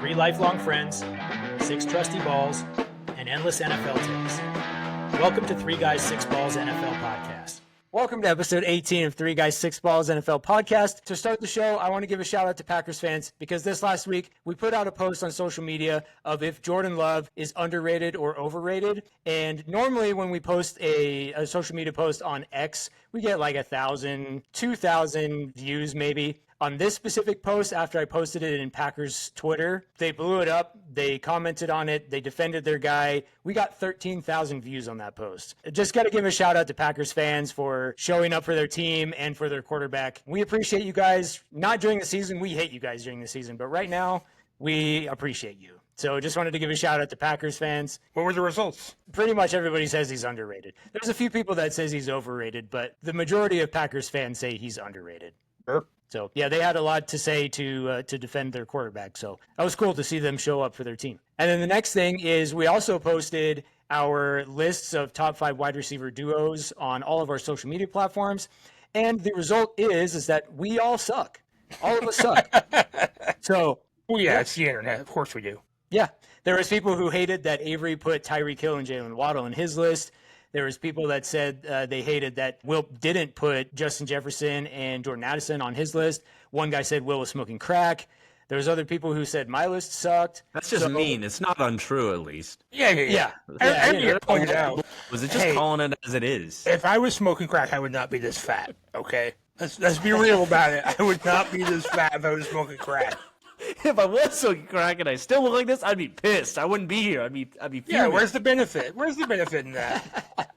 Three lifelong friends, 6 trusty balls, and endless NFL takes. Welcome to Three Guys, 6 Balls NFL Podcast. Welcome to episode 18 of Three Guys, 6 Balls NFL Podcast. To start the show, I want to give a shout out to Packers fans because this last week we put out a post on social media of if Jordan Love is underrated or overrated. And normally when we post a social media post on X, we get like 1,000, 2,000 views maybe. On this specific post, after I posted it in Packers Twitter, they blew it up. They commented on it. They defended their guy. We got 13,000 views on that post. Just got to give a shout out to Packers fans for showing up for their team and for their quarterback. We appreciate you guys. Not during the season. We hate you guys during the season. But right now, we appreciate you. So just wanted to give a shout out to Packers fans. What were the results? Pretty much everybody says he's underrated. There's a few people that says he's overrated, but the majority of Packers fans say he's underrated. Sure. So, yeah, they had a lot to say to defend their quarterback. So that was cool to see them show up for their team. And then the next thing is we also posted our lists of top 5 wide receiver duos on all of our social media platforms. And the result is that we all suck. All of us suck. So, well, yeah, it's the internet. Of course we do. Yeah. There was people who hated that Avery put Tyreek Hill and Jalen Waddle in his list. There was people that said they hated that Will didn't put Justin Jefferson and Jordan Addison on his list. One guy said Will was smoking crack. There was other people who said my list sucked. That's just mean. It's not untrue, at least. Yeah. I pointed out. Was it just calling it as it is? If I was smoking crack, I would not be this fat, okay? Let's be real about it. I would not be this fat if I was smoking crack. If I was smoking crack and I still look like this, I'd be pissed. I wouldn't be here. I'd be furious. Yeah, where's the benefit? Where's the benefit in that?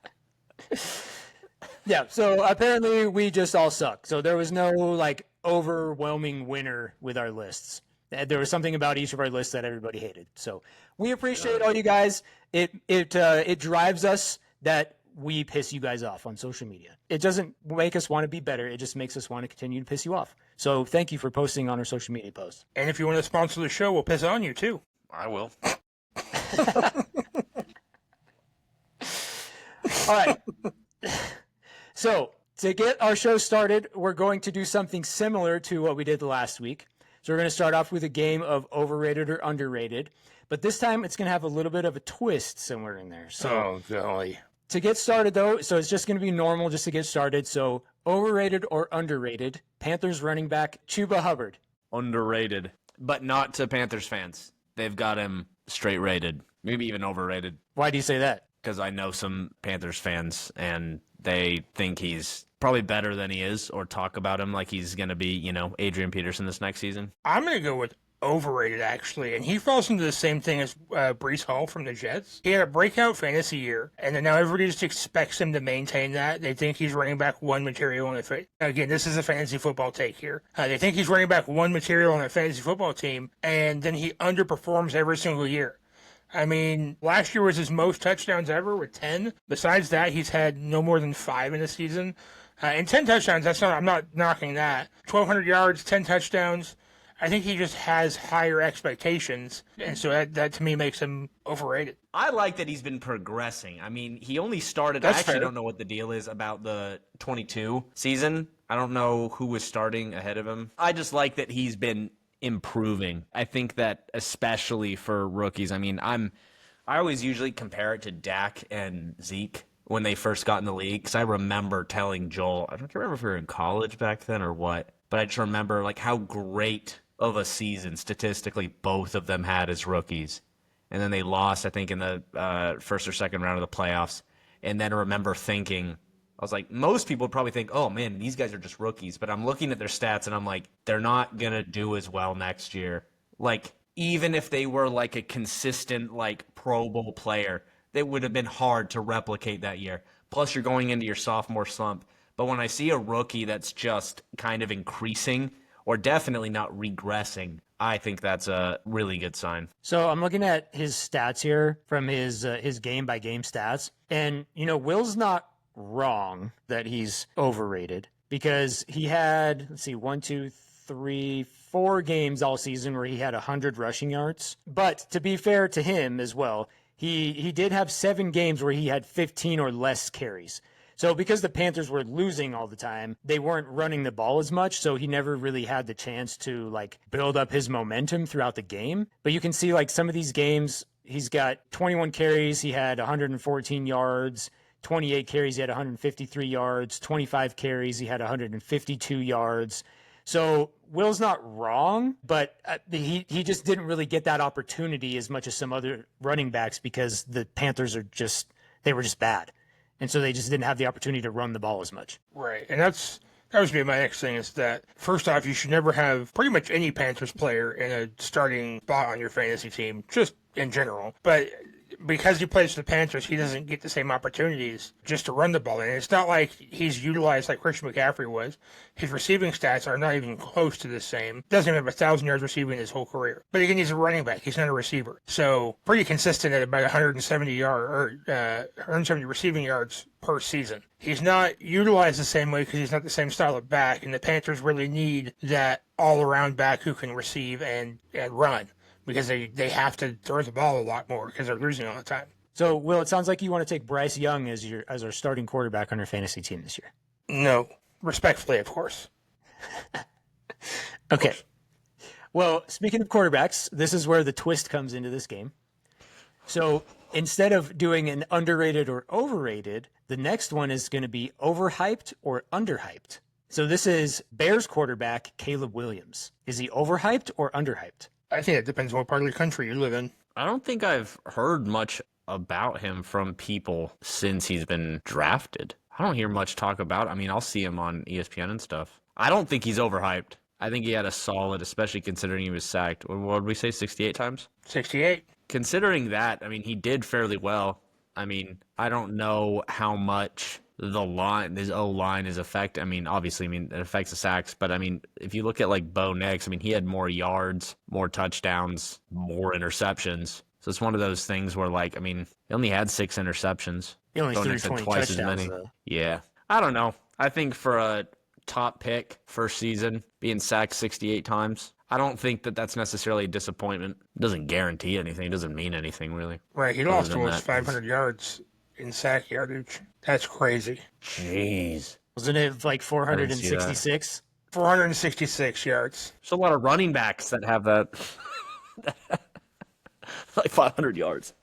Yeah, so apparently we just all suck. So there was no like overwhelming winner with our lists. There was something about each of our lists that everybody hated. So we appreciate all you guys. It drives us that we piss you guys off on social media. It doesn't make us want to be better. It just makes us want to continue to piss you off. So thank you for posting on our social media posts. And if you want to sponsor the show, we'll piss on you too. I will. All right. So to get our show started, we're going to do something similar to what we did last week. So we're going to start off with a game of overrated or underrated. But this time it's going to have a little bit of a twist somewhere in there. So golly. To get started, though, so it's just going to be normal just to get started. So overrated or underrated, Panthers running back Chuba Hubbard. Underrated, but not to Panthers fans. They've got him straight rated, maybe even overrated. Why do you say that? Because I know some Panthers fans, and they think he's probably better than he is, or talk about him like he's going to be, Adrian Peterson this next season. I'm going to go with overrated, actually, and he falls into the same thing as Breece Hall from the Jets. He had a breakout fantasy year, and then now everybody just expects him to maintain that. They think he's running back one material on the again, this is a fantasy football take here. They think he's running back one material on a fantasy football team, and then he underperforms every single year. I mean, last year was his most touchdowns ever with 10. Besides that, he's had no more than 5 in the season. And 10 touchdowns, I'm not knocking that. 1,200 yards, 10 touchdowns. I think he just has higher expectations, and so that to me makes him overrated. I like that he's been progressing. I mean, he only started. That's I actually fair. don't know what the deal is about the 22 season. I don't know who was starting ahead of him. I just like that he's been improving. I think that especially for rookies. I mean, I always usually compare it to Dak and Zeke when they first got in the league, because I remember telling Joel, I don't remember if we were in college back then or what, but I just remember like how great of a season statistically both of them had as rookies. And then they lost, I think, in the first or second round of the playoffs. And then I remember thinking, I was like, most people would probably think, oh man, these guys are just rookies. But I'm looking at their stats and I'm like, they're not going to do as well next year. Like, even if they were like a consistent like Pro Bowl player, it would have been hard to replicate that year. Plus you're going into your sophomore slump. But when I see a rookie that's just kind of increasing, or definitely not regressing, I think that's a really good sign. So I'm looking at his stats here from his game-by-game stats. And, Will's not wrong that he's overrated because he had, 4 games all season where he had 100 rushing yards. But to be fair to him as well, he did have 7 games where he had 15 or less carries. So because the Panthers were losing all the time, they weren't running the ball as much. So he never really had the chance to like build up his momentum throughout the game. But you can see like some of these games, he's got 21 carries. He had 114 yards, 28 carries. He had 153 yards, 25 carries. He had 152 yards. So Will's not wrong, but he just didn't really get that opportunity as much as some other running backs because the Panthers were just bad. And so they just didn't have the opportunity to run the ball as much. Right. And that was be my next thing is that, first off, you should never have pretty much any Panthers player in a starting spot on your fantasy team, just in general. But because he plays for the Panthers, he doesn't get the same opportunities just to run the ball. And it's not like he's utilized like Christian McCaffrey was. His receiving stats are not even close to the same. Doesn't even have 1,000 yards receiving his whole career. But again, he's a running back. He's not a receiver. So pretty consistent at about 170 receiving yards per season. He's not utilized the same way because he's not the same style of back. And the Panthers really need that all-around back who can receive and run, because they have to throw the ball a lot more because they're losing all the time. So, Will, it sounds like you want to take Bryce Young as our starting quarterback on your fantasy team this year. No. Respectfully, of course. Okay. Well, speaking of quarterbacks, this is where the twist comes into this game. So instead of doing an underrated or overrated, the next one is going to be overhyped or underhyped. So this is Bears quarterback Caleb Williams. Is he overhyped or underhyped? I think it depends on what part of the country you live in. I don't think I've heard much about him from people since he's been drafted. I don't hear much talk about. I mean, I'll see him on ESPN and stuff. I don't think he's overhyped. I think he had a solid, especially considering he was sacked. What did we say, 68 times? 68. Considering that, I mean, he did fairly well. I mean, I don't know how much his O-line is affected. I mean, obviously, it affects the sacks. But, I mean, if you look at, like, Bo Nix, I mean, he had more yards, more touchdowns, more interceptions. So it's one of those things where, like, I mean, he only had 6 interceptions. He only Bo threw Nix had 20 twice touchdowns, as many. though. Yeah. I don't know. I think for a top pick first season, being sacked 68 times, I don't think that that's necessarily a disappointment. It doesn't guarantee anything. It doesn't mean anything, really. Right. He lost almost 500 yards in sack yardage. That's crazy. Jeez. Wasn't it like 466? 466 yards. There's a lot of running backs that have that. Like 500 yards.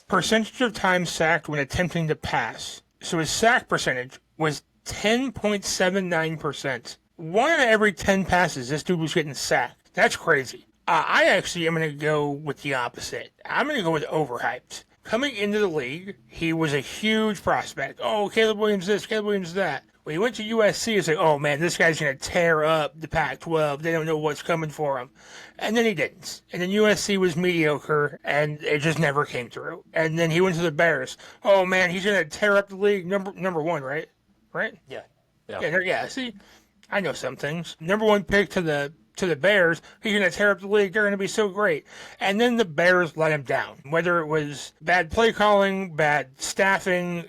Percentage of time sacked when attempting to pass. So his sack percentage was 10.79%. 1 out of every 10 passes, this dude was getting sacked. That's crazy. I actually am going to go with the opposite. I'm going to go with overhyped. Coming into the league, he was a huge prospect. Oh, Caleb Williams this, Caleb Williams that. When he went to USC, it's like, oh man, this guy's going to tear up the Pac-12. They don't know what's coming for him. And then he didn't. And then USC was mediocre, and it just never came through. And then he went to the Bears. Oh man, he's going to tear up the league. Number 1, right? Right? Yeah. Yeah, see, I know some things. Number 1 pick to the Bears, he's going to tear up the league. They're going to be so great. And then the Bears let him down. Whether it was bad play calling, bad staffing,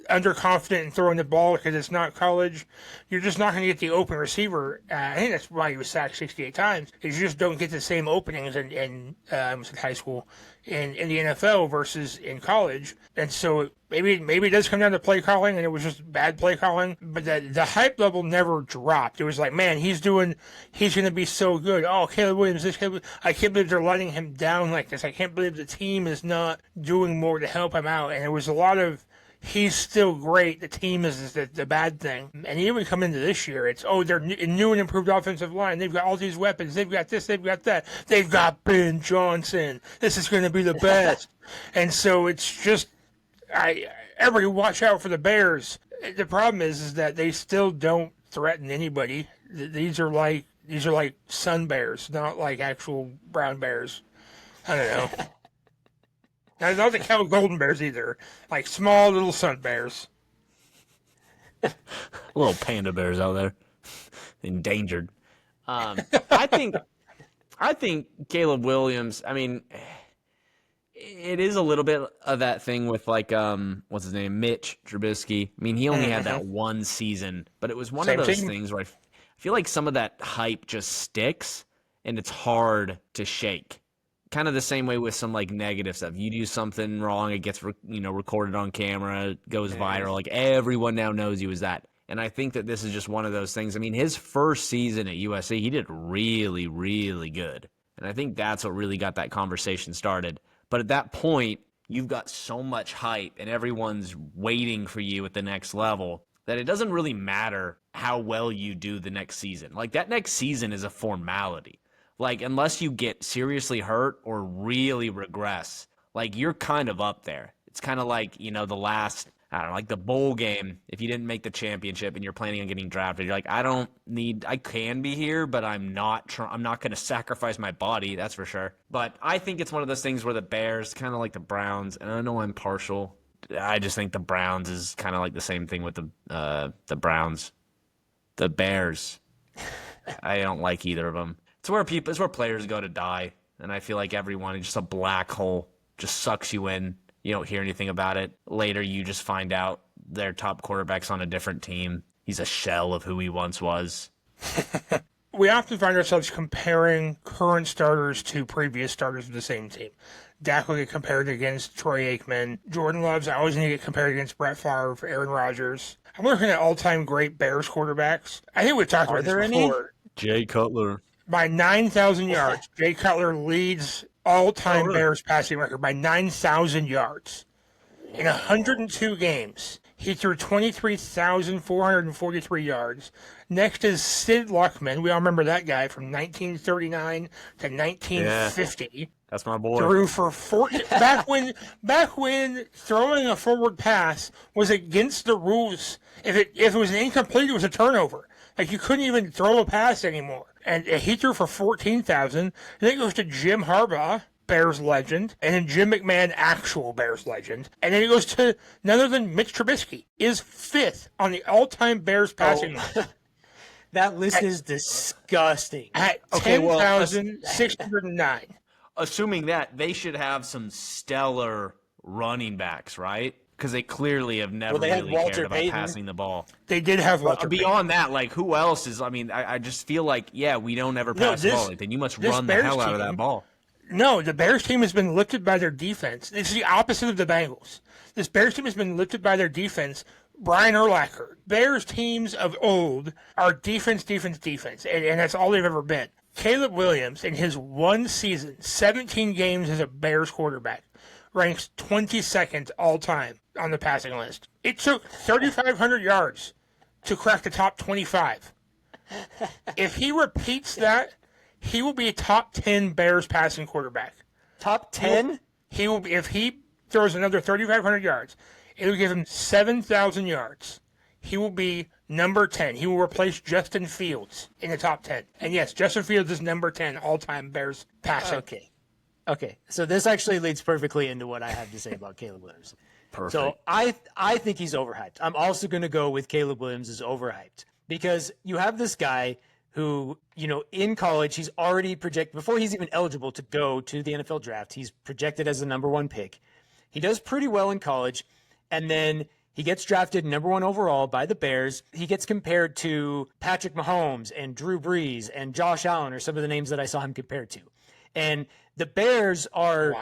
underconfident in throwing the ball because it's not college, you're just not going to get the open receiver. I think that's why he was sacked 68 times. You just don't get the same openings in high school in the NFL versus in college. And so maybe it does come down to play calling, and it was just bad play calling. But the hype level never dropped. It was like, man, he's going to be so good. Oh, Caleb Williams, I can't believe they're letting him down like this. I can't believe the team is not doing more to help him out. And it was a lot of, he's still great. The team is the bad thing. And even come into this year, it's, they're new and improved offensive line. They've got all these weapons. They've got this. They've got that. They've got Ben Johnson. This is going to be the best. And so it's just, everybody watch out for the Bears. The problem is that they still don't threaten anybody. These are like sun bears, not like actual brown bears. I don't know. Now, not the Cal Golden Bears either. Like small little sun bears. Little panda bears out there. Endangered. I think Caleb Williams, I mean, it is a little bit of that thing with like what's his name? Mitch Trubisky. I mean, he only had that one season, but it was one of those things where I feel like some of that hype just sticks and it's hard to shake. kind of the same way with some like negative stuff. You do something wrong, it gets recorded on camera, goes viral. Like everyone now knows you as that. And I think that this is just one of those things. I mean, his first season at USC, he did really, really good. And I think that's what really got that conversation started. But at that point, you've got so much hype and everyone's waiting for you at the next level that it doesn't really matter how well you do the next season. Like, that next season is a formality. Like, unless you get seriously hurt or really regress, like, you're kind of up there. It's kind of like, the last, I don't know, like the bowl game. If you didn't make the championship and you're planning on getting drafted, you're like, I can be here, but I'm not going to sacrifice my body, that's for sure. But I think it's one of those things where the Bears, kind of like the Browns, and I know I'm partial, I just think the Browns is kind of like the same thing with the Browns. The Bears, I don't like either of them. It's where players go to die, and I feel like everyone is just a black hole, just sucks you in. You don't hear anything about it. Later, you just find out their top quarterback's on a different team. He's a shell of who he once was. We often find ourselves comparing current starters to previous starters of the same team. Dak will get compared against Troy Aikman. Jordan Love's always going to get compared against Brett Favre, Aaron Rodgers. I'm looking at all-time great Bears quarterbacks. I think we've talked about this before. Jay Cutler. By 9,000 yards, Jay Cutler leads all-time Bears passing record by 9,000 yards. In 102 games, he threw 23,443 yards. Next is Sid Luckman. We all remember that guy from 1939 to 1950. Yeah, that's my boy. Threw for 40. back when throwing a forward pass was against the rules. If it was an incomplete, it was a turnover. Like, you couldn't even throw a pass anymore. And he threw for 14,000. Then it goes to Jim Harbaugh, Bears legend, and then Jim McMahon, actual Bears legend. And then it goes to none other than Mitch Trubisky, is fifth on the all-time Bears passing list. That list is disgusting. At 10,609. Assuming that, they should have some stellar running backs, right? Because they clearly have never really cared about passing the ball. They did have Walter Beyond that, like, who else is, I just feel like, we don't ever pass the ball. Like, then you must run the hell out of that ball. No, the Bears team has been lifted by their defense. It's the opposite of the Bengals. This Bears team has been lifted by their defense. Brian Urlacher. Bears teams of old are defense, defense, defense, and that's all they've ever been. Caleb Williams, in his one season, 17 games as a Bears quarterback, ranks 22nd all-time on the passing list. It took 3,500 yards to crack the top 25. If he repeats that, he will be a top 10 Bears passing quarterback. Top 10? He will be, if he throws another 3,500 yards, it will give him 7,000 yards. He will be number 10. He will replace Justin Fields in the top 10. And yes, Justin Fields is number 10 all-time Bears passing. Okay. So this actually leads perfectly into what I have to say about Caleb Williams. Perfect. So I think he's overhyped. I'm also going to go with Caleb Williams is overhyped because you have this guy who, in college, he's already projected, before he's even eligible to go to the NFL draft, he's projected as the number one pick. He does pretty well in college, and then he gets drafted number one overall by the Bears. He gets compared to Patrick Mahomes and Drew Brees and Josh Allen are some of the names that I saw him compared to. And the Bears are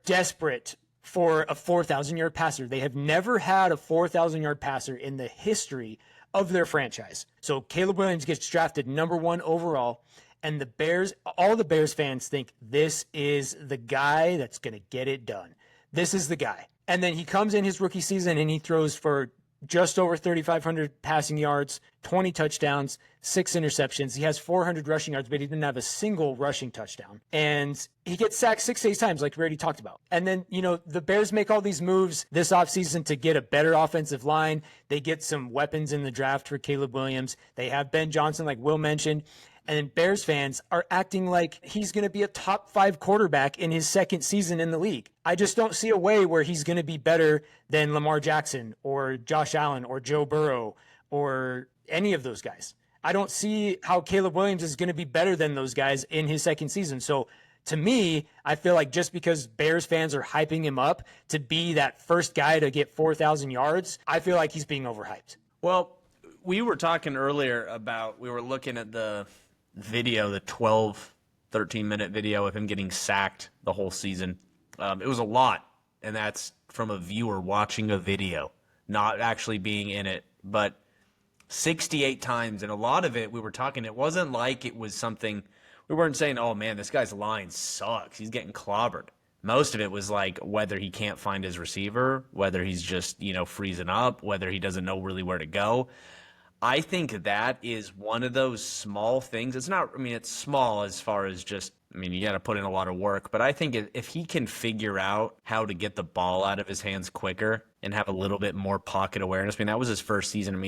desperate for a 4,000-yard passer. They have never had a 4,000-yard passer in the history of their franchise. So Caleb Williams gets drafted number one overall, and the Bears, all the Bears fans think this is the guy that's going to get it done. This is the guy. And then he comes in his rookie season and he throws for just over 3,500 passing yards, 20 touchdowns, 6 interceptions. He has 400 rushing yards, but he didn't have a single rushing touchdown. And he gets sacked 6 to 8 times, like we already talked about. And then, the Bears make all these moves this offseason to get a better offensive line. They get some weapons in the draft for Caleb Williams. They have Ben Johnson, like Will mentioned. And then Bears fans are acting like he's going to be a top 5 quarterback in his second season in the league. I just don't see a way where he's going to be better than Lamar Jackson or Josh Allen or Joe Burrow or any of those guys. I don't see how Caleb Williams is going to be better than those guys in his second season. So to me, I feel like just because Bears fans are hyping him up to be that first guy to get 4,000 yards, I feel like he's being overhyped. Well, we were talking earlier about, we were looking at the video, the 12 13-minute video of him getting sacked the whole season. It was a lot, and that's from a viewer watching a video, not actually being in it. But 68 times, and a lot of it, we were talking, it wasn't like it was something, we weren't saying, oh man, this guy's line sucks, he's getting clobbered. Most of it was like whether he can't find his receiver, whether he's just, freezing up, whether he doesn't know really where to go. I think that is one of those small things. It's not, it's small as far as just, you got to put in a lot of work. But I think if he can figure out how to get the ball out of his hands quicker and have a little bit more pocket awareness, that was his first season.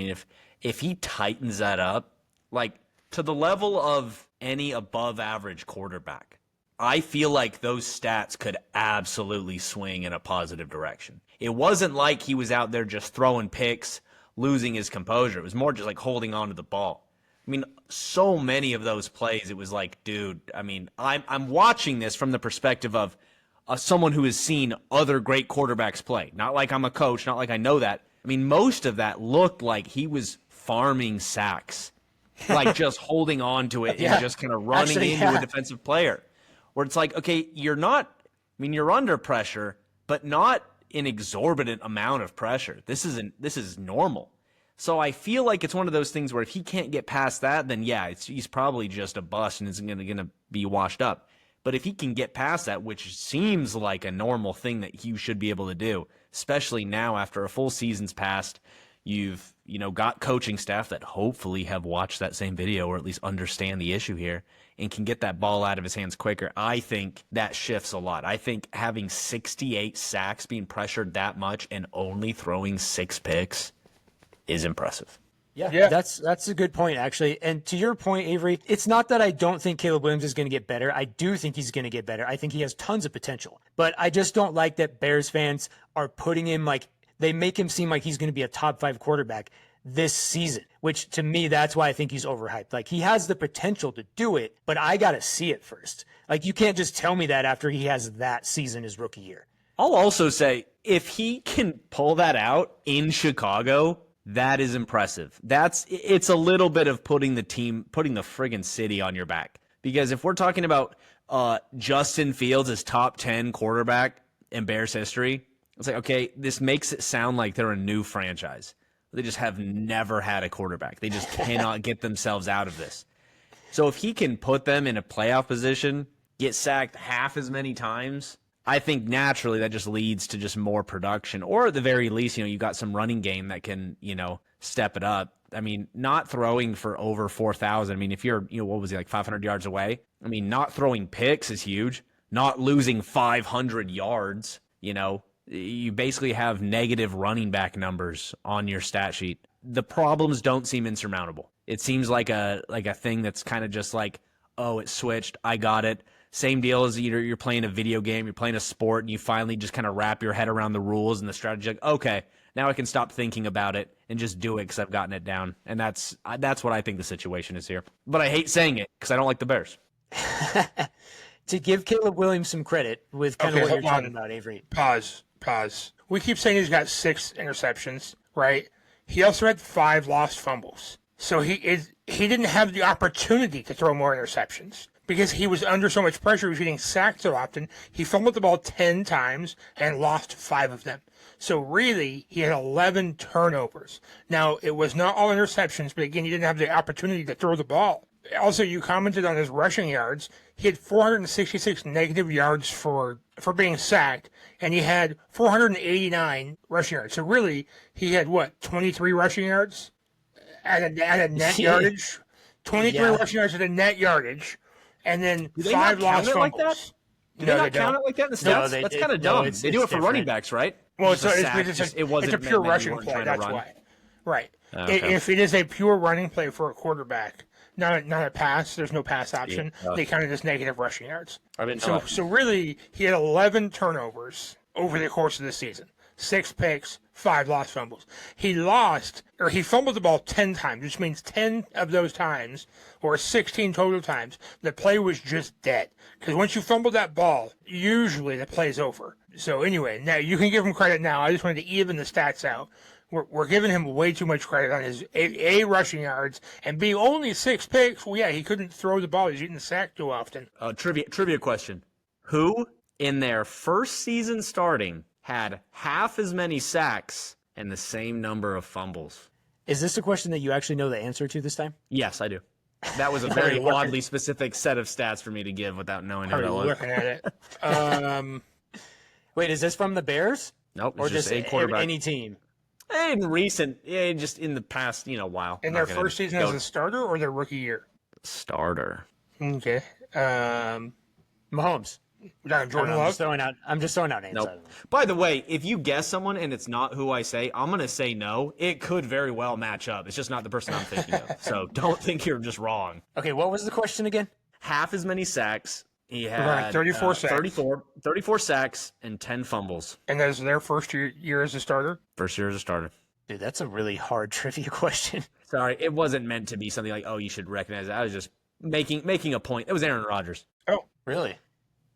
If he tightens that up, like to the level of any above average quarterback, I feel like those stats could absolutely swing in a positive direction. It wasn't like he was out there just throwing picks, losing his composure. It was more just like holding on to the ball. So many of those plays, it was like, dude, I'm watching this from the perspective of someone who has seen other great quarterbacks play. Not like I'm a coach, not like I know that. Most of that looked like he was farming sacks, like just holding on to it and just kind of running into a defensive player. Where it's like, okay, you're under pressure, but not an exorbitant amount of pressure. This is normal. So I feel like it's one of those things where if he can't get past that, then he's probably just a bust and is going to be washed up. But if he can get past that, which seems like a normal thing that you should be able to do, especially now after a full season's passed, you've got coaching staff that hopefully have watched that same video or at least understand the issue here and can get that ball out of his hands quicker. I think that shifts a lot. I think having 68 sacks, being pressured that much, and only throwing 6 picks is impressive. Yeah, that's a good point, actually. And to your point, Avery, it's not that I don't think Caleb Williams is going to get better. I do think he's going to get better. I think he has tons of potential. But I just don't like that Bears fans are putting him they make him seem like he's going to be a top 5 quarterback this season, which to me, that's why I think he's overhyped. He has the potential to do it, but I got to see it first. You can't just tell me that after he has that season his rookie year. I'll also say, if he can pull that out in Chicago, that is impressive. It's a little bit of putting the friggin' city on your back. Because if we're talking about Justin Fields as top 10 quarterback in Bears history, it's like, okay, this makes it sound like they're a new franchise. They just have never had a quarterback. They just cannot get themselves out of this. So if he can put them in a playoff position, get sacked half as many times, I think naturally that just leads to just more production. Or at the very least, you got some running game that can, step it up. Not throwing for over 4,000. If you're, what was he, 500 yards away? Not throwing picks is huge. Not losing 500 yards, you basically have negative running back numbers on your stat sheet. The problems don't seem insurmountable. It seems like a thing that's kind of just like, oh, it switched, I got it. Same deal as you're playing a video game, you're playing a sport, and you finally just kind of wrap your head around the rules and the strategy. Like, okay, now I can stop thinking about it and just do it because I've gotten it down. And that's what I think the situation is here. But I hate saying it because I don't like the Bears. To give Caleb Williams some credit with kind of what you're talking about, Avery. Pause. We keep saying he's got 6 interceptions, right? He also had 5 lost fumbles. So he didn't have the opportunity to throw more interceptions because he was under so much pressure. He was getting sacked so often. He fumbled the ball 10 times and lost 5 of them. So really, he had 11 turnovers. Now, it was not all interceptions, but again, he didn't have the opportunity to throw the ball. Also, you commented on his rushing yards. He had 466 negative yards for being sacked, and he had 489 rushing yards. So really, he had 23 rushing yards at a net yardage? 23 rushing yards at a net yardage, and then 5 lost fumbles. Like that? Do they not count it like that in the stats? That's kind of dumb. They do it for running backs, right? Well, it's a pure rushing play. That's why. Right. Okay. If it is a pure running play for a quarterback, not a pass, there's no pass option. Yeah. They count it as negative rushing yards. So really, he had 11 turnovers over the course of the season. 6 picks, 5 lost fumbles. He fumbled the ball 10 times, which means 10 of those times, or 16 total times, the play was just dead. Because once you fumble that ball, usually the play's over. So anyway, now you can give him credit now. I just wanted to even the stats out. we're giving him way too much credit on his A, rushing yards, and B, only 6 picks. Well, yeah, he couldn't throw the ball. He's eating the sack too often. Trivia question. Who in their first season starting had half as many sacks and the same number of fumbles? Is this a question that you actually know the answer to this time? Yes, I do. That was a very oddly specific set of stats for me to give without knowing who that was. Looking at it. Wait, is this from the Bears? Nope, or just a quarterback. any team? Just in the past, while. In their first season as a starter or their rookie year? Starter. Okay. Mahomes. Jordan Love? I'm just throwing out names. Nope. By the way, if you guess someone and it's not who I say, I'm going to say no. It could very well match up. It's just not the person I'm thinking of. So don't think you're just wrong. Okay, what was the question again? Half as many sacks. He had 34 sacks. 34 sacks and 10 fumbles. And that was their first year as a starter? First year as a starter. Dude, that's a really hard trivia question. Sorry, it wasn't meant to be something like, oh, you should recognize it. I was just making a point. It was Aaron Rodgers. Oh, really?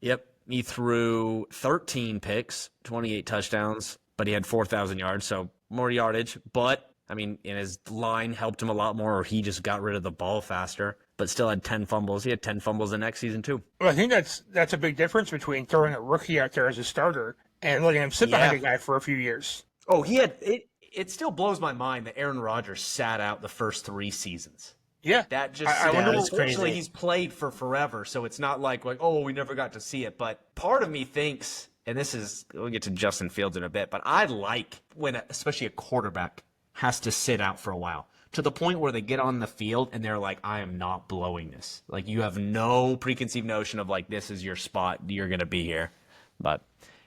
Yep. He threw 13 picks, 28 touchdowns, but he had 4,000 yards, so more yardage. But, and his line helped him a lot more, or he just got rid of the ball faster, but still had 10 fumbles. He had 10 fumbles the next season, too. Well, I think that's a big difference between throwing a rookie out there as a starter and letting him sit behind a guy for a few years. Oh, he had it. It still blows my mind that Aaron Rodgers sat out the first 3 seasons. Yeah. That just unfortunately he's played for forever, so it's not like oh, we never got to see it. But part of me thinks, and we'll get to Justin Fields in a bit, but I like when especially a quarterback has to sit out for a while, to the point where they get on the field and they're like, I am not blowing this. Like, you have no preconceived notion of this is your spot, you're gonna be here. But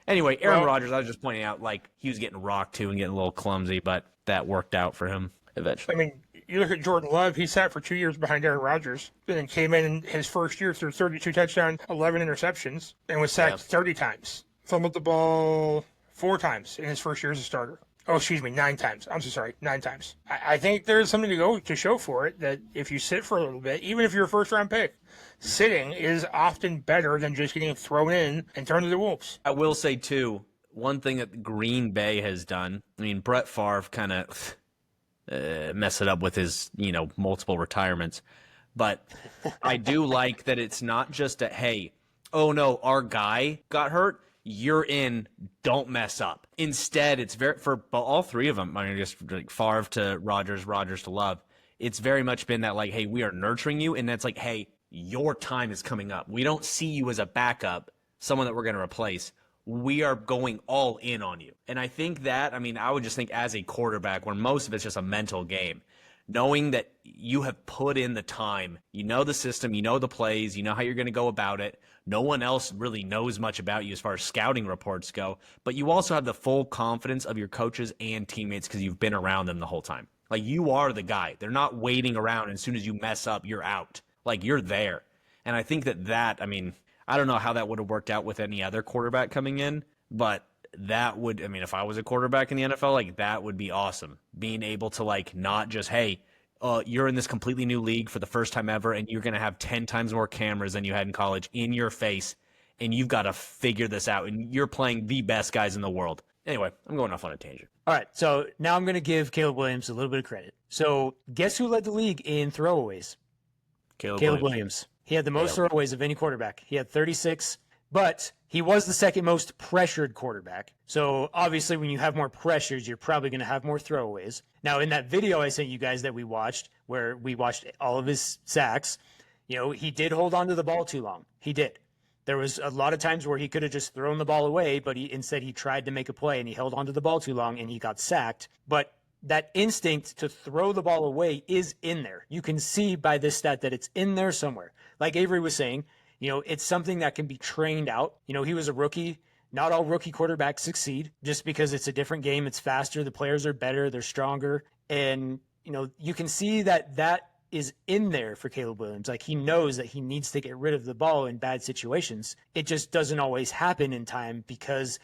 anyway, Aaron Rodgers, I was just pointing out, he was getting rocked too and getting a little clumsy, but that worked out for him eventually. You look at Jordan Love, he sat for 2 years behind Aaron Rodgers, and then came in his first year through 32 touchdowns, 11 interceptions, and was sacked 30 times. Fumbled the ball 4 times in his first year as a starter. Oh, excuse me, 9 times. I'm so sorry, 9 times. I think there's something to show for it, that if you sit for a little bit, even if you're a first-round pick, sitting is often better than just getting thrown in and turned to the wolves. I will say, too, one thing that Green Bay has done, Brett Favre kind of mess it up with his, multiple retirements. But I do like that it's not just hey, oh no, our guy got hurt, you're in, don't mess up. Instead, it's for all 3 of them, just Favre to Rodgers, Rodgers to Love, it's very much been that hey, we are nurturing you, and that's hey, your time is coming up. We don't see you as a backup, someone that we're going to replace. We are going all in on you. And I think that, I would just think as a quarterback, when most of it's just a mental game, knowing that you have put in the time, you know the system, you know the plays, you know how you're going to go about it. No one else really knows much about you as far as scouting reports go, but you also have the full confidence of your coaches and teammates because you've been around them the whole time. You are the guy. They're not waiting around, and as soon as you mess up, you're out. You're there. And I think that, I don't know how that would have worked out with any other quarterback coming in, but that would, if I was a quarterback in the NFL, that would be awesome. Being able to, not just, hey, you're in this completely new league for the first time ever, and you're going to have 10 times more cameras than you had in college in your face, and you've got to figure this out, and you're playing the best guys in the world. Anyway, I'm going off on a tangent. All right, so now I'm going to give Caleb Williams a little bit of credit. So guess who led the league in throwaways? Caleb Williams. He had the most throwaways of any quarterback. He had 36, but he was the second most pressured quarterback. So obviously when you have more pressures, you're probably going to have more throwaways. Now in that video I sent you guys that we watched, where we watched all of his sacks, he did hold on to the ball too long. He did. There was a lot of times where he could have just thrown the ball away, but instead he tried to make a play and he held on to the ball too long and he got sacked. But that instinct to throw the ball away is in there. You can see by this stat that it's in there somewhere. Like Avery was saying, it's something that can be trained out. He was a rookie. Not all rookie quarterbacks succeed just because it's a different game. It's faster. The players are better. They're stronger. And, you can see that is in there for Caleb Williams. He knows that he needs to get rid of the ball in bad situations. It just doesn't always happen in time because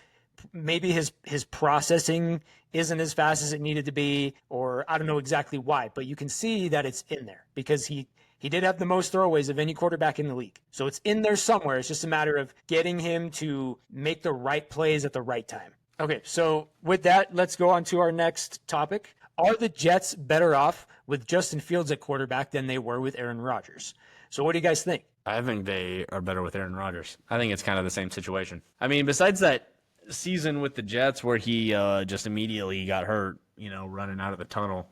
maybe his processing isn't as fast as it needed to be, or I don't know exactly why, but you can see that it's in there because he did have the most throwaways of any quarterback in the league. So it's in there somewhere. It's just a matter of getting him to make the right plays at the right time. Okay, so with that, let's go on to our next topic. Are the Jets better off with Justin Fields at quarterback than they were with Aaron Rodgers? So what do you guys think? I think they are better with Aaron Rodgers. I think it's kind of the same situation. I mean, besides that season with the Jets where he just immediately got hurt, running out of the tunnel,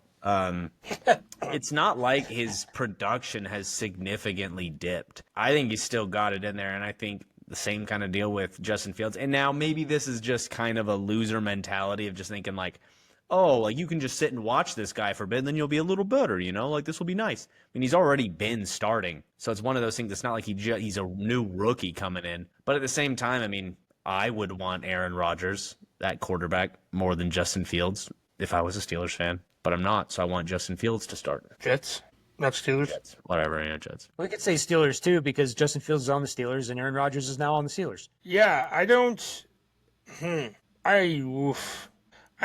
it's not like his production has significantly dipped. I think he's still got it in there, and I think the same kind of deal with Justin Fields. And now maybe this is just kind of a loser mentality of just thinking like, oh, like you can just sit and watch this guy for a bit and then you'll be a little better, like this will be nice. I mean, he's already been starting. So it's one of those things. It's not like he's a new rookie coming in. But at the same time, I mean, I would want Aaron Rodgers, that quarterback, more than Justin Fields if I was a Steelers fan. But I'm not, so I want Justin Fields to start. Jets, not Steelers. Jets. Whatever, Jets. We could say Steelers too, because Justin Fields is on the Steelers and Aaron Rodgers is now on the Steelers. Yeah, I don't. I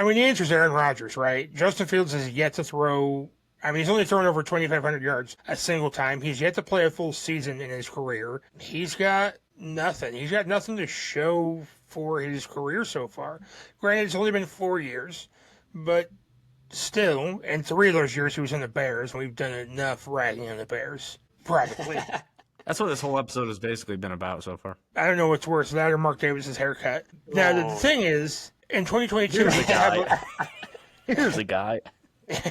mean, the answer is Aaron Rodgers, right? Justin Fields has yet to throw. I mean, he's only thrown over 2,500 yards a single time. He's yet to play a full season in his career. He's got nothing. He's got nothing to show for his career so far. Granted, it's only been 4 years, but still, in 3 of those years he was in the Bears, and we've done enough ragging on the Bears, probably. That's what this whole episode has basically been about so far. I don't know what's worse, that or Mark Davis's haircut. Now, the thing is, in 2022, Here's a guy.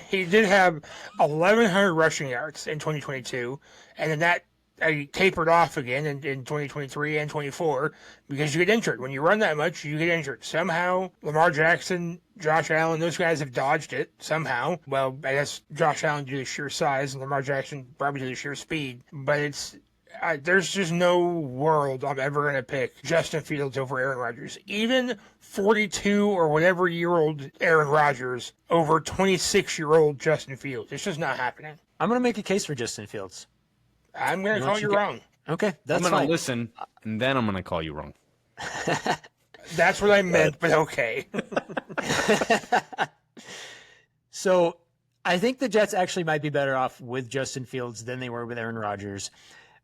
He did have 1,100 rushing yards in 2022, and then that tapered off again in 2023 and 24 because you get injured. When you run that much, you get injured. Somehow, Lamar Jackson, Josh Allen, those guys have dodged it somehow. Well, I guess Josh Allen due to sheer size and Lamar Jackson probably due to sheer speed, but there's just no world I'm ever going to pick Justin Fields over Aaron Rodgers. Even 42 or whatever year old Aaron Rodgers over 26-year-old Justin Fields. It's just not happening. I'm going to make a case for Justin Fields. I'm going to call you wrong. Okay, that's I'm fine. going to listen, and then I'm going to call you wrong. That's what I meant, but okay. So I think the Jets actually might be better off with Justin Fields than they were with Aaron Rodgers,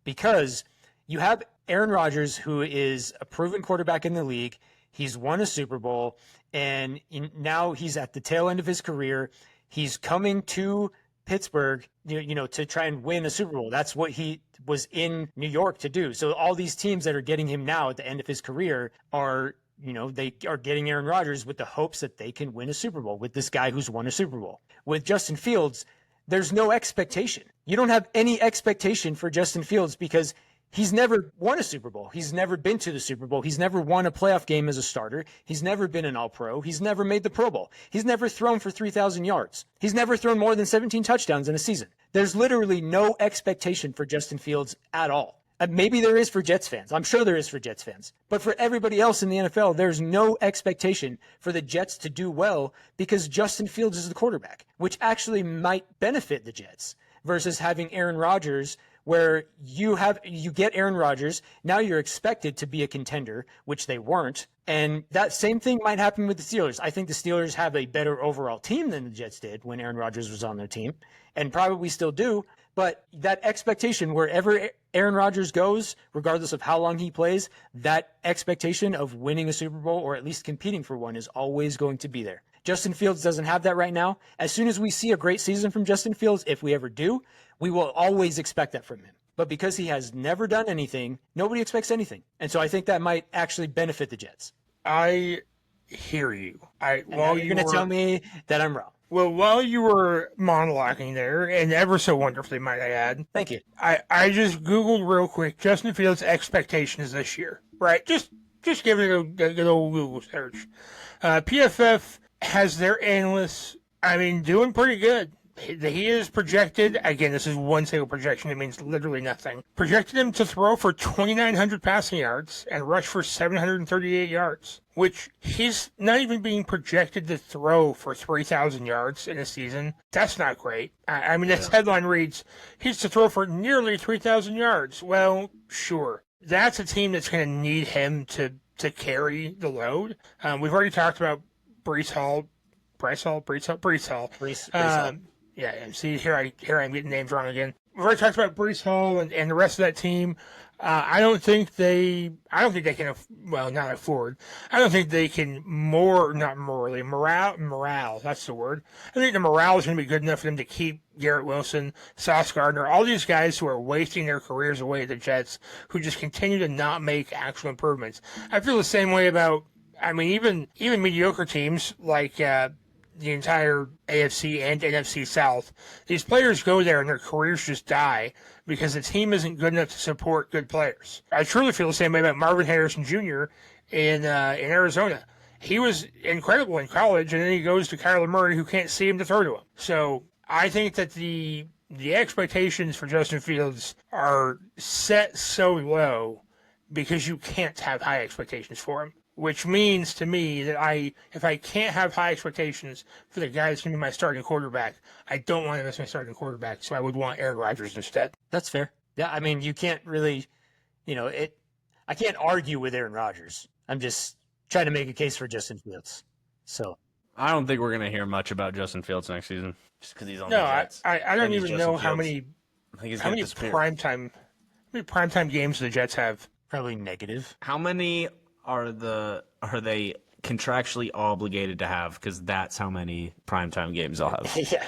because you have Aaron Rodgers, who is a proven quarterback in the league. He's won a Super Bowl, and now he's at the tail end of his career. He's coming to Pittsburgh, to try and win a Super Bowl. That's what he was in New York to do. So all these teams that are getting him now at the end of his career are, they are getting Aaron Rodgers with the hopes that they can win a Super Bowl with this guy who's won a Super Bowl. With Justin Fields, there's no expectation. You don't have any expectation for Justin Fields because he's never won a Super Bowl. He's never been to the Super Bowl. He's never won a playoff game as a starter. He's never been an All-Pro. He's never made the Pro Bowl. He's never thrown for 3,000 yards. He's never thrown more than 17 touchdowns in a season. There's literally no expectation for Justin Fields at all. Maybe there is for Jets fans. I'm sure there is for Jets fans. But for everybody else in the NFL, there's no expectation for the Jets to do well because Justin Fields is the quarterback, which actually might benefit the Jets versus having Aaron Rodgers, where you get Aaron Rodgers, now you're expected to be a contender, which they weren't. And that same thing might happen with the Steelers. I think the Steelers have a better overall team than the Jets did when Aaron Rodgers was on their team, and probably still do. But that expectation, wherever Aaron Rodgers goes, regardless of how long he plays, that expectation of winning a Super Bowl or at least competing for one is always going to be there. Justin Fields doesn't have that right now. As soon as we see a great season from Justin Fields, if we ever do, we will always expect that from him. But because he has never done anything, nobody expects anything. And so I think that might actually benefit the Jets. I hear you. You're going to tell me that I'm wrong. Well, while you were monologuing there, and ever so wonderfully, might I add. Thank you. I just Googled real quick Justin Fields' expectations this year. Right? Just give it a good old Google search. PFF has their analysts, doing pretty good. He is projected, again, this is one single projection, it means literally nothing. Projected him to throw for 2,900 passing yards and rush for 738 yards, which he's not even being projected to throw for 3,000 yards in a season. That's not great. This headline reads, he's to throw for nearly 3,000 yards. Well, sure. That's a team that's going to need him to carry the load. We've already talked about Brees Hall. Yeah, and see, here I am getting names wrong again. We've already talked about Brees Hall and the rest of that team. I don't think they can, well, not afford. I don't think they can not morally, morale, that's the word. I think the morale is going to be good enough for them to keep Garrett Wilson, Sauce Gardner, all these guys who are wasting their careers away at the Jets, who just continue to not make actual improvements. I feel the same way about, even mediocre teams like, the entire AFC and NFC South. These players go there and their careers just die because the team isn't good enough to support good players. I truly feel the same way about Marvin Harrison Jr. in Arizona. He was incredible in college, and then he goes to Kyler Murray, who can't see him to throw to him. So I think that the expectations for Justin Fields are set so low because you can't have high expectations for him. Which means to me that if I can't have high expectations for the guy that's going to be my starting quarterback, I don't want him as my starting quarterback, so I would want Aaron Rodgers instead. That's fair. Yeah, you can't really, I can't argue with Aaron Rodgers. I'm just trying to make a case for Justin Fields. So I don't think we're going to hear much about Justin Fields next season just because he's on the Jets. I don't even know how many primetime games the Jets have. Probably negative. How many are they contractually obligated to have? Because that's how many primetime games they'll have. Yeah.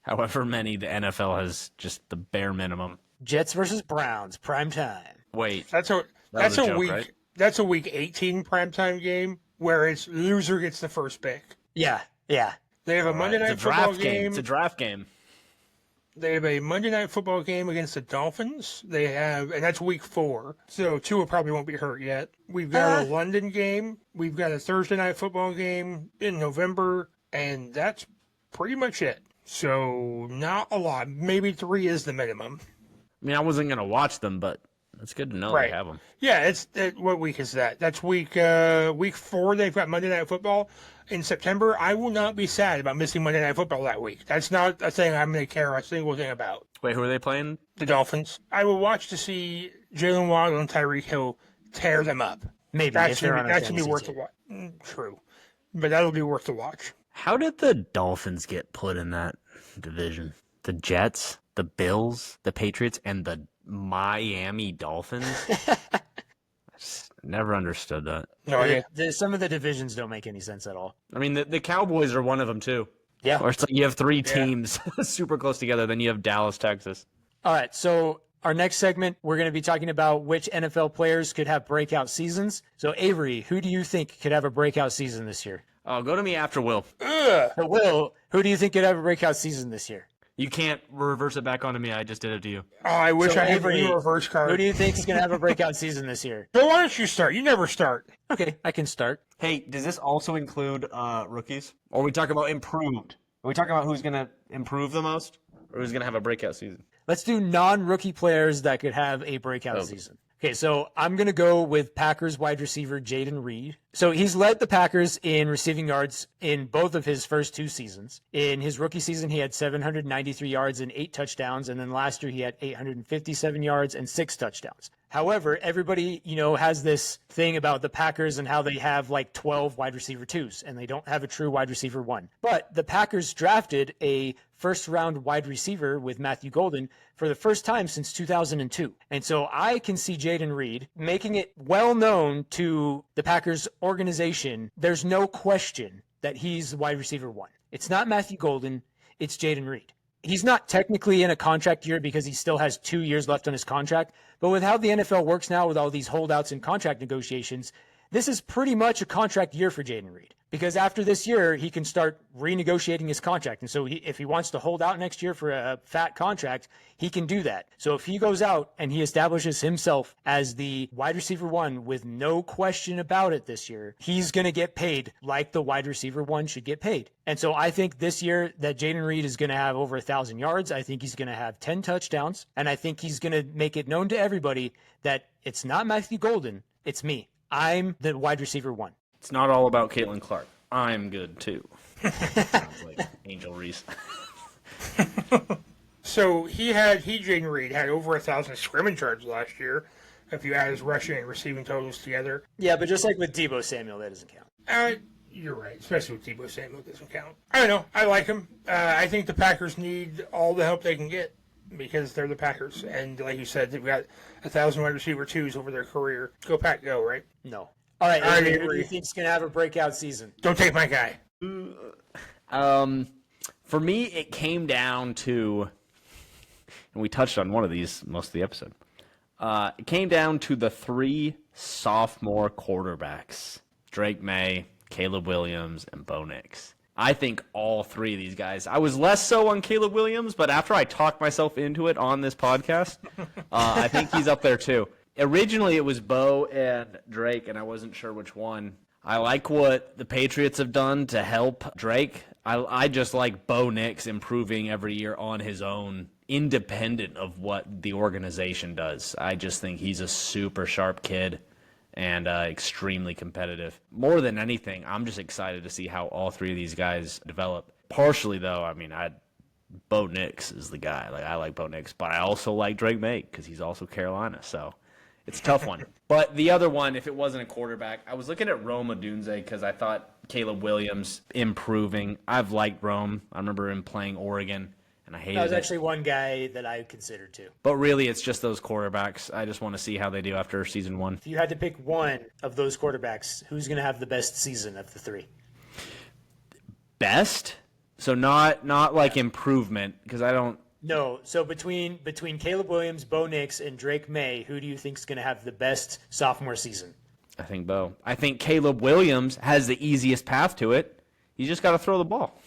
However many the NFL has, just the bare minimum. Jets versus Browns, primetime. Wait, that's a joke, week. Right? That's a week 18 primetime game where it's loser gets the first pick. Yeah. They have a Monday night football game. It's a draft game. They have a Monday night football game against the Dolphins. And that's week 4. So Tua probably won't be hurt yet. We've got a London game. We've got a Thursday night football game in November. And that's pretty much it. So not a lot. Maybe 3 is the minimum. I wasn't going to watch them, but it's good to know they have them. Yeah, what week is that? That's week 4. They've got Monday night football. In September, I will not be sad about missing Monday Night Football that week. That's not a thing I'm going to care a single thing about. Wait, who are they playing? The Dolphins. I will watch to see Jalen Waddle and Tyreek Hill tear them up. Maybe. That's going to be worth the watch. True. But that'll be worth the watch. How did the Dolphins get put in that division? The Jets, the Bills, the Patriots, and the Miami Dolphins? Never understood that. No idea. Some of the divisions don't make any sense at all. The Cowboys are one of them, too. Yeah. Or it's like you have 3 teams super close together, then you have Dallas, Texas. All right, so our next segment, we're going to be talking about which NFL players could have breakout seasons. So, Avery, who do you think could have a breakout season this year? Oh, go to me after Will. Will, who do you think could have a breakout season this year? You can't reverse it back onto me. I just did it to you. Oh, I wish I had Avery, a reverse card. Who do you think is going to have a breakout season this year? So why don't you start? You never start. Okay, I can start. Hey, does this also include rookies? Or are we talking about improved? Are we talking about who's going to improve the most? Or who's going to have a breakout season? Let's do non-rookie players that could have a breakout season. Okay, so I'm going to go with Packers wide receiver Jayden Reed. So he's led the Packers in receiving yards in both of his first 2 seasons. In his rookie season, he had 793 yards and 8 touchdowns. And then last year, he had 857 yards and 6 touchdowns. However, everybody, has this thing about the Packers and how they have like 12 wide receiver 2s, and they don't have a true wide receiver 1. But the Packers drafted a first-round wide receiver with Matthew Golden for the first time since 2002. And so I can see Jayden Reed making it well known to the Packers organization. There's no question that he's wide receiver 1. It's not Matthew Golden. It's Jayden Reed. He's not technically in a contract year because he still has 2 years left on his contract. But with how the NFL works now with all these holdouts and contract negotiations, this is pretty much a contract year for Jayden Reed. Because after this year, he can start renegotiating his contract. And so if he wants to hold out next year for a fat contract, he can do that. So if he goes out and he establishes himself as the wide receiver 1 with no question about it this year, he's going to get paid like the wide receiver 1 should get paid. And so I think this year that Jayden Reed is going to have over 1,000 yards. I think he's going to have 10 touchdowns. And I think he's going to make it known to everybody that it's not Matthew Golden, it's me. I'm the wide receiver 1. It's not all about Caitlin Clark. I'm good, too. Sounds like Angel Reese. So Jayden Reed had over 1,000 scrimmage yards last year, if you add his rushing and receiving totals together. Yeah, but just like with Deebo Samuel, that doesn't count. You're right, especially with Deebo Samuel, doesn't count. I don't know. I like him. I think the Packers need all the help they can get. because they're the Packers. And like you said, they've got 1,000 wide receiver twos over their career. Go Pack, go, right? No. All right, I Avery, who do agree. you think's going to have a breakout season? Don't take my guy. For me, it came down to, and we touched on one of these most of the episode. It came down to the 3 sophomore quarterbacks: Drake May, Caleb Williams, and Bo Nix. I think all 3 of these guys. I was less so on Caleb Williams, but after I talked myself into it on this podcast, I think he's up there too. Originally, it was Bo and Drake, and I wasn't sure which one. I like what the Patriots have done to help Drake. I just like Bo Nix improving every year on his own, independent of what the organization does. I just think he's a super sharp kid and extremely competitive. More than anything, I'm just excited to see how all 3 of these guys develop. Partially, though, I mean, Bo Nix is the guy. Like, I like Bo Nix, but I also like Drake May because he's also Carolina, so it's a tough one. But the other one, if it wasn't a quarterback, I was looking at Rome Odunze because I thought Caleb Williams improving. I've liked Rome. I remember him playing Oregon, and I hated it. That was actually one guy that I considered too. But really, it's just those quarterbacks. I just want to see how they do after season 1. If you had to pick one of those quarterbacks, who's going to have the best season of the 3? Best? So not like improvement, because I don't. No, so between Caleb Williams, Bo Nix, and Drake May, who do you think is going to have the best sophomore season? I think Bo. I think Caleb Williams has the easiest path to it. You just got to throw the ball.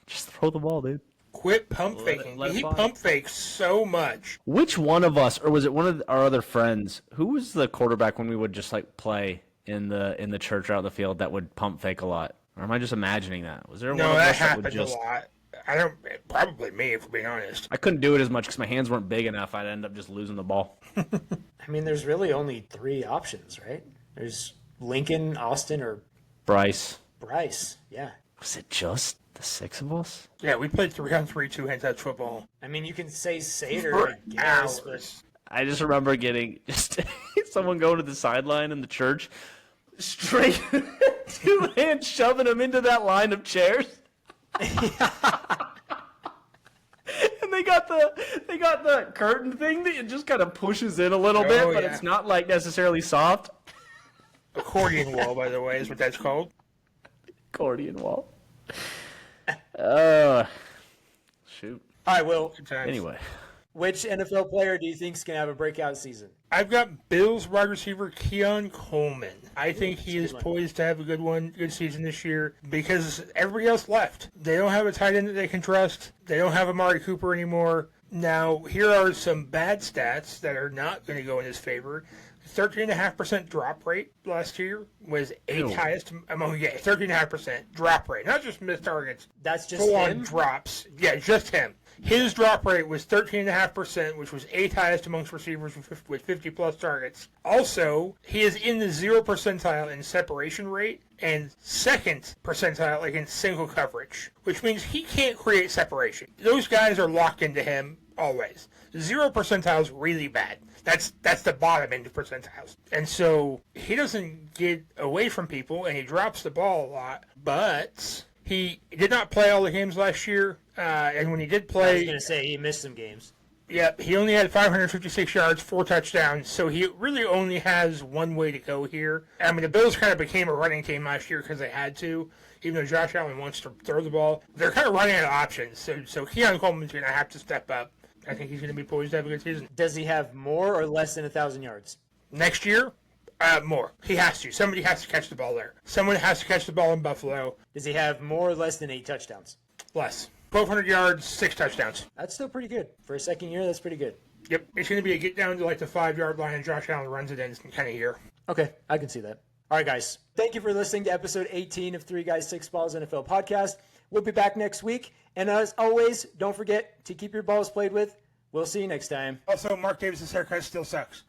Just throw the ball, dude. Quit pump faking. let it He fly. pump fakes so much. Which one of us, or was it one of our other friends, who was the quarterback when we would just like play in the church or out of the field that would pump fake a lot? Or am I just imagining that? Was there one No, of that us that would happens just? a lot. I don't. Probably me, if we're being honest. I couldn't do it as much because my hands weren't big enough. I'd end up just losing the ball. I mean, there's really only 3 options, right? There's Lincoln, Austin, or Bryce. Bryce. Yeah. Was it just the 6 of us? Yeah, we played 3-on-3 2-hand touch football. I mean, you can say Sater, For I guess, but hours. I just remember getting just someone going to the sideline in the church, straight 2 hands shoving him into that line of chairs. And they got the curtain thing that it just kind of pushes in a little bit, but yeah. it's not like necessarily soft. Accordion wall, by the way, is what that's called. Accordion wall. Shoot. all right, Will, Good times. Anyway, which NFL player do you think is going to have a breakout season? I've got Bills wide receiver Keon Coleman. I think he is poised to have a good season this year because everybody else left. They don't have a tight end that they can trust. They don't have Amari Cooper anymore. Now, here are some bad stats that are not going to go in his favor. 13.5% drop rate last year was 8th highest among 13.5% drop rate, not just missed targets. That's just Full on him? drops. Yeah, just him. His drop rate was 13.5%, which was 8th highest amongst receivers with 50-plus targets. Also, he is in the 0 percentile in separation rate and 2nd percentile like in single coverage, which means he can't create separation. Those guys are locked into him always. 0 percentile is really bad. That's the bottom end of percentiles. And so he doesn't get away from people, and he drops the ball a lot, but he did not play all the games last year, and when he did I was play, going to say he missed some games. yeah, he only had 556 yards, 4 touchdowns, so he really only has one way to go here. I mean, the Bills kind of became a running team last year because they had to, even though Josh Allen wants to throw the ball. They're kind of running out of options, so Keon Coleman's going to have to step up. I think he's going to be poised to have a good season. Does he have more or less than 1,000 yards? Next year, more. He has to. Somebody has to catch the ball there. Someone has to catch the ball in Buffalo. Does he have more or less than 8 touchdowns? Less. 1,200 yards, 6 touchdowns. That's still pretty good. For a second year, that's pretty good. Yep. It's going to be a get down to like the 5-yard line and Josh Allen runs it in kind of year. Okay, I can see that. All right, guys. Thank you for listening to episode 18 of 3 Guys, 6 Balls NFL podcast. We'll be back next week. And as always, don't forget to keep your balls played with. We'll see you next time. Also, Mark Davis' haircut still sucks.